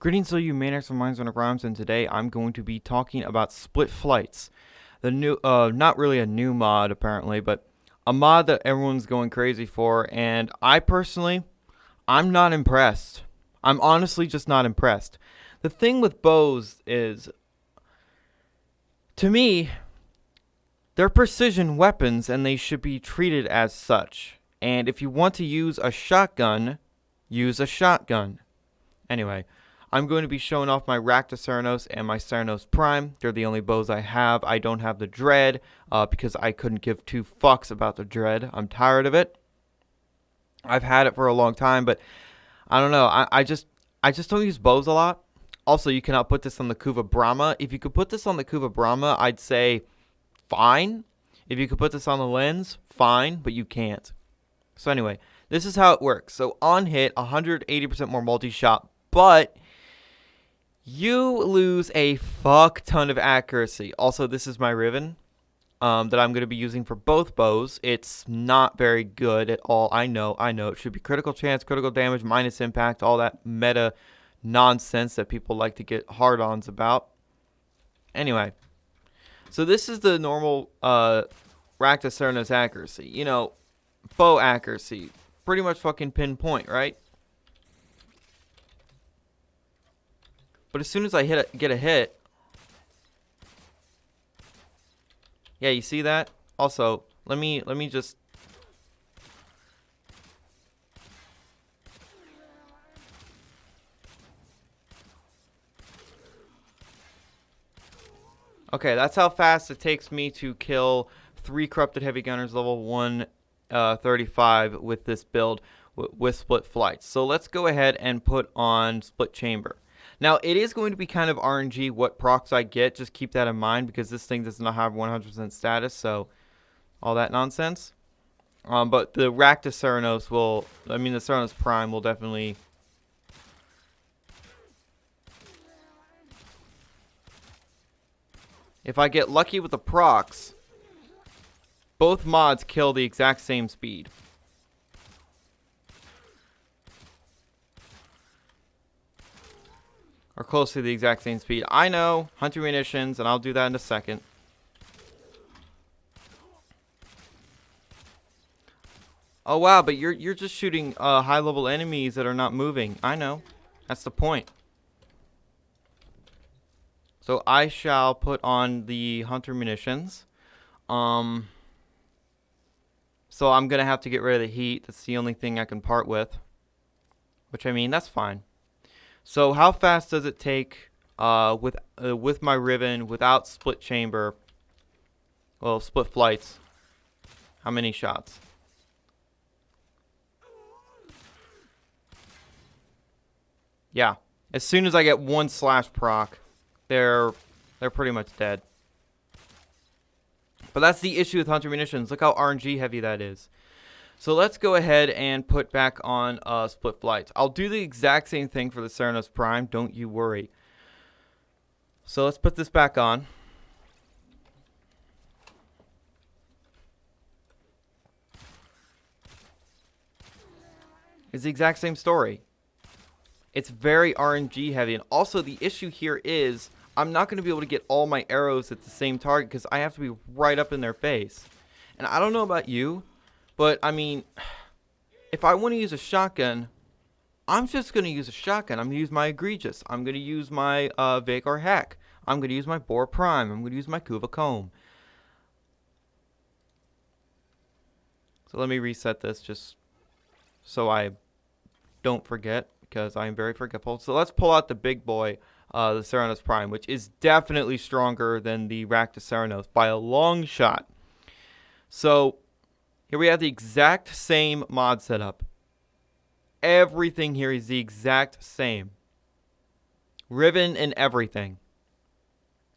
Greetings, all you maniacs of minds and rhymes, and today I'm going to be talking about split flights. The new, not really a new mod apparently, but a mod that everyone's going crazy for, and I personally, I'm not impressed. I'm honestly just not impressed. The thing with bows is, to me, they're precision weapons and they should be treated as such. And if you want to use a shotgun, use a shotgun. Anyway, I'm going to be showing off my Rakta Cernos and my Cernos Prime. They're the only bows I have. I don't have the Dread because I couldn't give two fucks about the Dread. I'm tired of it. I've had it for a long time, but I don't know. I just don't use bows a lot. Also, you cannot put this on the Kuva Brahma. If you could put this on the Kuva Brahma, I'd say fine. If you could put this on the lens, fine, but you can't. So anyway, this is how it works. So on hit, 180% more multi-shot, but you lose a fuck ton of accuracy. Also, this is my Riven that I'm going to be using for both bows. It's not very good at all. I know. It should be critical chance, critical damage, minus impact, all that meta nonsense that people like to get hard-ons about. Anyway, so this is the normal Rakta Cernos accuracy. You know, bow accuracy. Pretty much fucking pinpoint, right? But as soon as I get a hit, yeah, you see that? Also, let me just okay, that's how fast it takes me to kill 3 corrupted heavy gunners level 135 with this build with split flights. So let's go ahead and put on split chamber. Now, it is going to be kind of RNG what procs I get. Just keep that in mind because this thing does not have 100% status, so all that nonsense. But the Rakta Cernos will, the Cernos Prime will definitely... If I get lucky with the procs, both mods kill the exact same speed. Or close to the exact same speed. I know, hunter munitions, and I'll do that in a second. Oh wow, but you're just shooting high level enemies that are not moving. I know. That's the point. So I shall put on the hunter munitions. So I'm gonna have to get rid of the heat. That's the only thing I can part with. Which that's fine. So how fast does it take with my Riven without split chamber? Well, split flights. How many shots? Yeah. As soon as I get one slash proc, they're pretty much dead. But that's the issue with hunter munitions. Look how RNG heavy that is. So let's go ahead and put back on split flights. I'll do the exact same thing for the Cernos Prime. Don't you worry. So let's put this back on. It's the exact same story. It's very RNG heavy. And also the issue here is I'm not going to be able to get all my arrows at the same target because I have to be right up in their face. And I don't know about you, but if I want to use a shotgun, I'm just going to use a shotgun. I'm going to use my Egregious. I'm going to use my Vagar Hack. I'm going to use my Boar Prime. I'm going to use my Kuva Comb. So let me reset this just so I don't forget because I am very forgetful. So let's pull out the big boy, the Cernos Prime, which is definitely stronger than the Rakta Cernos by a long shot. So here we have the exact same mod setup. Everything here is the exact same. Riven and everything.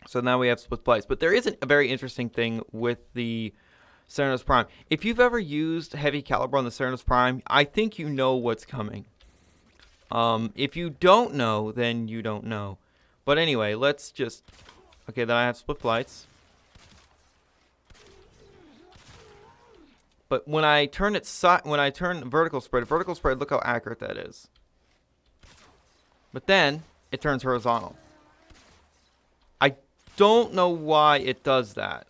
So now we have split flights. But there is a very interesting thing with the Cernos Prime. If you've ever used heavy caliber on the Cernos Prime, I think you know what's coming. If you don't know, then you don't know. But anyway, let's just... Okay, then I have split flights. But when I turn vertical spread, look how accurate that is. But then it turns horizontal. I don't know why it does that.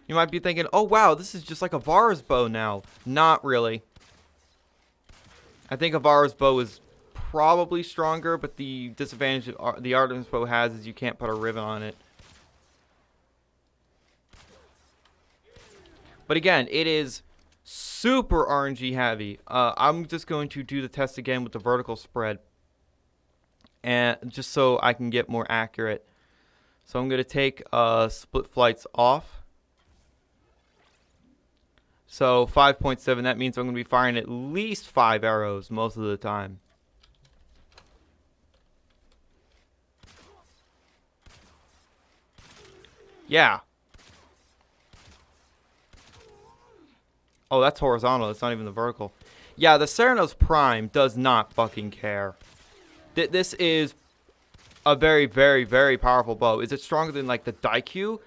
You might be thinking, oh wow, this is just like Avara's bow now. Not really. I think Avara's bow is probably stronger, but the disadvantage the Artemis bow has is you can't put a rivet on it. But again, it is super RNG heavy. I'm just going to do the test again with the vertical spread, and just so I can get more accurate. So I'm going to take split flights off. So 5.7, that means I'm going to be firing at least 5 arrows most of the time. Yeah. Oh, that's horizontal. That's not even the vertical. Yeah, the Cernos Prime does not fucking care. This is a very, very, very powerful bow. Is it stronger than, like, the Daikyu?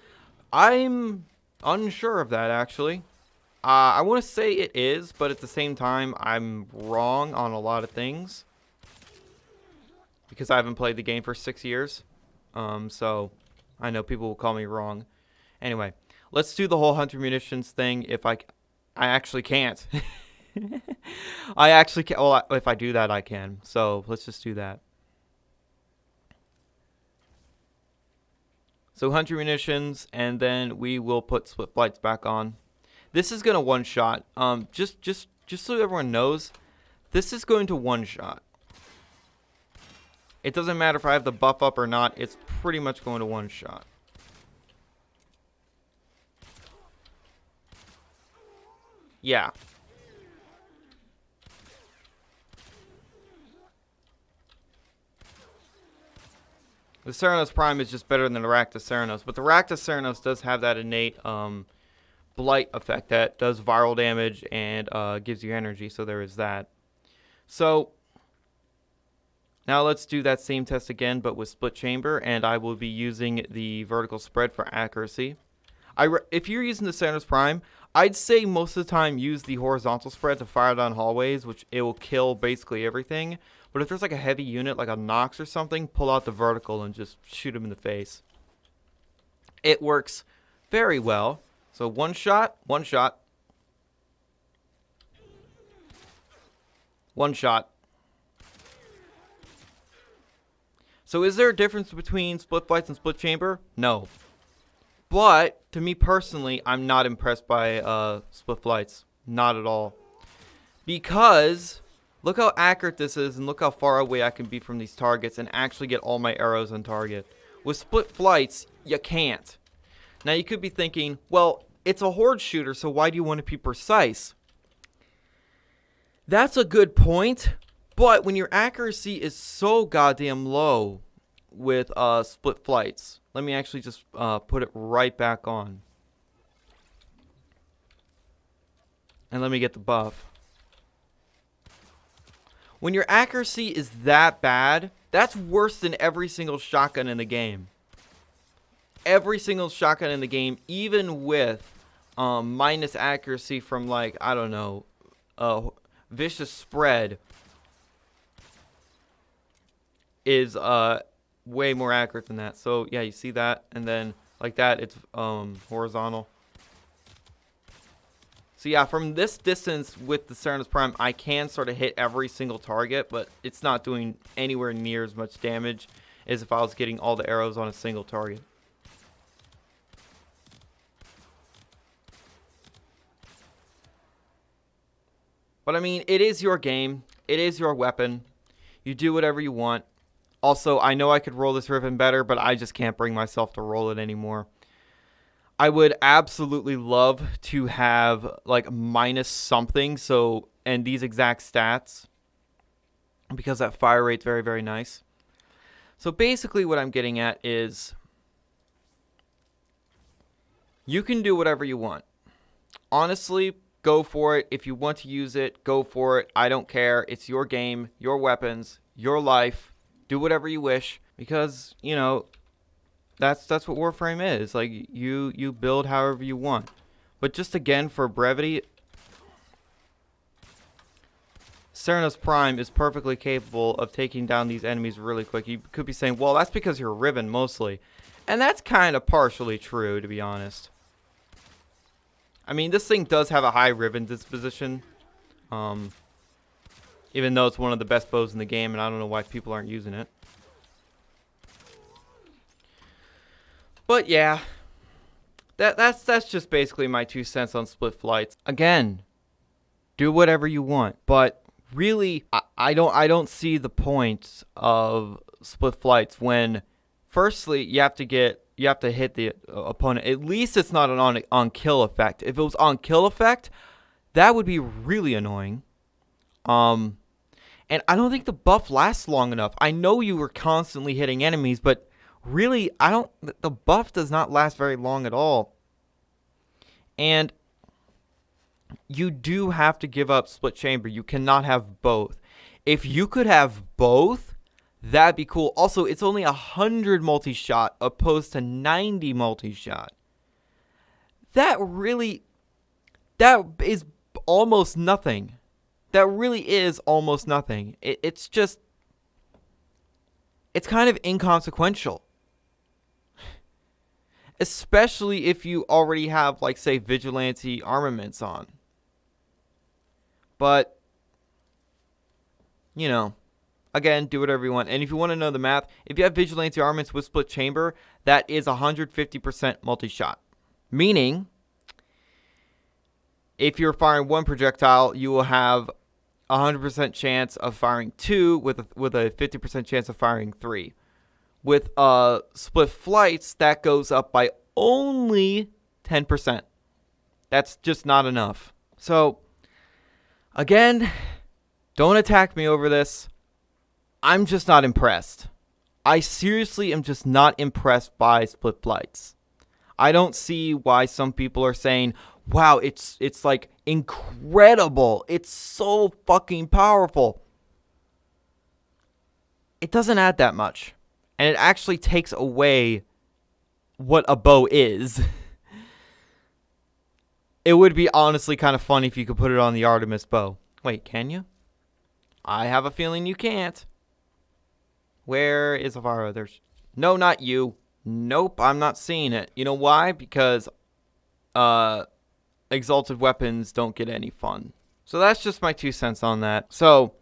I'm unsure of that, actually. I want to say it is, but at the same time, I'm wrong on a lot of things. Because I haven't played the game for 6 years. So I know people will call me wrong. Anyway, let's do the whole hunter munitions thing if I actually can't. I actually can't. Well, if I do that, I can. So let's just do that. So hunter munitions, and then we will put split flights back on. This is gonna one shot. Just so everyone knows, this is going to one shot. It doesn't matter if I have the buff up or not. It's pretty much going to one shot. Yeah. The Cernos Prime is just better than the Rakta Cernos, but the Rakta Cernos does have that innate blight effect that does viral damage and gives you energy, so there is that. So now let's do that same test again, but with split chamber, and I will be using the vertical spread for accuracy. If you're using the Cernos Prime, I'd say most of the time use the horizontal spread to fire down hallways, which it will kill basically everything. But if there's like a heavy unit, like a Nox or something, pull out the vertical and just shoot them in the face. It works very well. So one shot, one shot. One shot. So is there a difference between split flights and split chamber? No. But, to me personally, I'm not impressed by split flights. Not at all. Because, look how accurate this is, and look how far away I can be from these targets and actually get all my arrows on target. With split flights, you can't. Now, you could be thinking, well, it's a horde shooter, so why do you want to be precise? That's a good point, but when your accuracy is so goddamn low with split flights, let me actually just put it right back on. And let me get the buff. When your accuracy is that bad, that's worse than every single shotgun in the game. Every single shotgun in the game, even with minus accuracy from, like, I don't know, vicious spread, is way more accurate than that. So yeah, you see that, and then like that, it's horizontal. So yeah, from this distance with the Cernos Prime, I can sort of hit every single target, but it's not doing anywhere near as much damage as if I was getting all the arrows on a single target. But I mean, it is your game. It is your weapon. You do whatever you want. Also, I know I could roll this Riven better, but I just can't bring myself to roll it anymore. I would absolutely love to have like minus something, so, and these exact stats, because that fire rate's very, very nice. So basically what I'm getting at is you can do whatever you want. Honestly, go for it. If you want to use it, go for it. I don't care. It's your game, your weapons, your life. Do whatever you wish, because, you know, that's what Warframe is. Like, you build however you want. But just again, for brevity, Cernos Prime is perfectly capable of taking down these enemies really quick. You could be saying, well, that's because you're Riven mostly. And that's kind of partially true, to be honest. I mean, this thing does have a high Riven disposition. Even though it's one of the best bows in the game, and I don't know why people aren't using it. But yeah, that's just basically my 2 cents on split flights. Again, do whatever you want, but really, I don't see the point of split flights when, firstly, you have to hit the opponent. At least it's not an on kill effect. If it was on kill effect, that would be really annoying. And I don't think the buff lasts long enough. I know you were constantly hitting enemies, but really, the buff does not last very long at all. And you do have to give up split chamber. You cannot have both. If you could have both, that'd be cool. Also, it's only 100 multi-shot opposed to 90 multi-shot. That is almost nothing. That really is almost nothing. It's kind of inconsequential. Especially if you already have, like, say, vigilante armaments on. But, you know, again, do whatever you want. And if you want to know the math, if you have vigilante armaments with split chamber, that is 150% multi-shot. Meaning, if you're firing one projectile, you will have 100% chance of firing 2 with a 50% chance of firing 3. With split flights, that goes up by only 10%. That's just not enough. So, again, don't attack me over this. I'm just not impressed. I seriously am just not impressed by split flights. I don't see why some people are saying, wow, it's like incredible. It's so fucking powerful. It doesn't add that much. And it actually takes away what a bow is. It would be honestly kind of funny if you could put it on the Artemis bow. Wait, can you? I have a feeling you can't. Where is Avaro? There's... No, not you. Nope, I'm not seeing it. You know why? Because exalted weapons don't get any fun. So that's just my 2 cents on that. So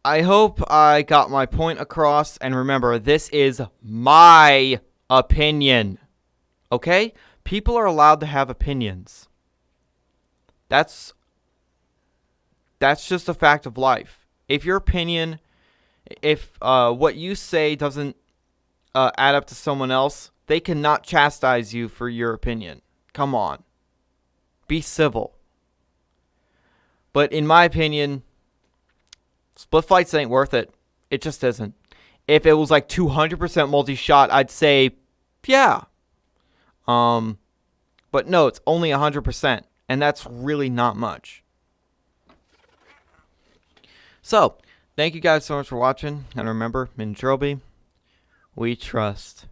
I hope I got my point across. And remember, this is my opinion. Okay? People are allowed to have opinions. That's just a fact of life. If your opinion, if what you say doesn't add up to someone else, they cannot chastise you for your opinion. Come on. Be civil. But in my opinion, split flights ain't worth it. It just isn't. If it was like 200% multi-shot, I'd say, yeah. But no, it's only 100%. And that's really not much. So, thank you guys so much for watching. And remember, in Trilby, we trust.